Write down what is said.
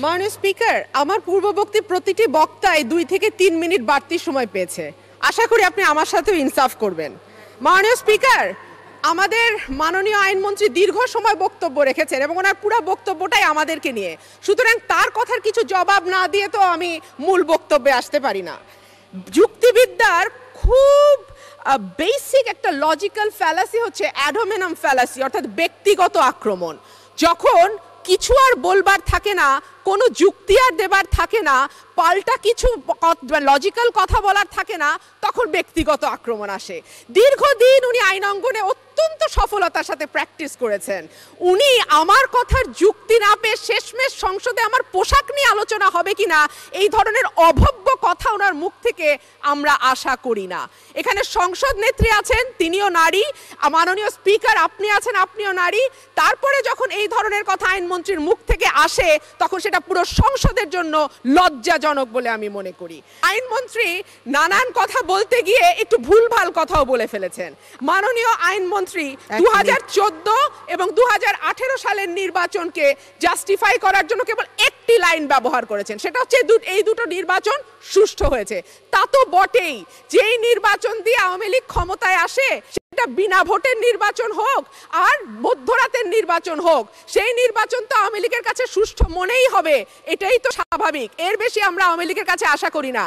মাননীয় স্পিকার, আমার পূর্ববর্তী প্রতিটি বক্তায় 2 থেকে 3 মিনিট বাড়তি সময় পেয়েছে। আশা করি আপনি আমার সাথেও ইনসাফ করবেন। মাননীয় স্পিকার, আমাদের মাননীয় আইনমন্ত্রী দীর্ঘ সময় বক্তব্য রেখেছেন এবং ওনার পুরো বক্তব্যটাই আমাদেরকে নিয়ে, সুতরাং তার কথার কিছু জবাব না দিয়ে তো আমি মূল বক্তব্যে আসতে পারি না। যুক্তিবিদ্যার খুব বেসিক একটা লজিক্যাল ফ্যালাসি হচ্ছে অ্যাডোমেনাম ফ্যালাসি, অর্থাৎ ব্যক্তিগত আক্রমণ। যখন কিছু আর বলবার থাকে না, কোনো যুক্তি আর দেবার থাকে না, পাল্টা কিছু লজিক্যাল কথা বলার থাকে না, তখন ব্যক্তিগত আক্রমণ আসে। দীর্ঘদিন উনি আইন অঙ্গনে অত্যন্ত সফলতার সাথে প্র্যাকটিস করেছেন। উনি আমার কথার যুক্তি না পেয়ে শেষমেশ সংসদে আমার পোশাক নিয়ে আলোচনা হবে কিনা এই ধরনের অভব্য কথা ওনার মুখ থেকে আমরা আশা করি না। এখানে সংসদ নেত্রী আছেন, তিনিও নারী, মাননীয় স্পিকার আপনি আছেন, আপনিও নারী। তারপরে যখন এই ধরনের কথা আইনমন্ত্রীর মুখ থেকে আসে তখন সেটা পুরো সংসদের জন্য লজ্জাজনক বলে আমি মনে করি। আইনমন্ত্রী নানান কথা বলতে গিয়ে একটু ভুলভাল কথাও বলে ফেলেছেন। মাননীয় আইনমন্ত্রী 2014 এবং 2018 সালের নির্বাচনকে জাস্টিফাই করার জন্য কেবল একটি লাইন ব্যবহার করেছেন, সেটা হচ্ছে এই দুটো নির্বাচন সুষ্ঠু হয়েছে। তা তো বটেই, যেই নির্বাচন দিয়ে আওয়ামী লীগ ক্ষমতায় আসে সেটা বিনা ভোটের নির্বাচন হোক আর মধ্যরাতের নির্বাচন হোক, সেই নির্বাচন তো আওয়ামী লীগের কাছে সুষ্ঠু মনেই হবে, এটাই তো স্বাভাবিক। এর বেশি আমরা আওয়ামী লীগের কাছে আশা করি না।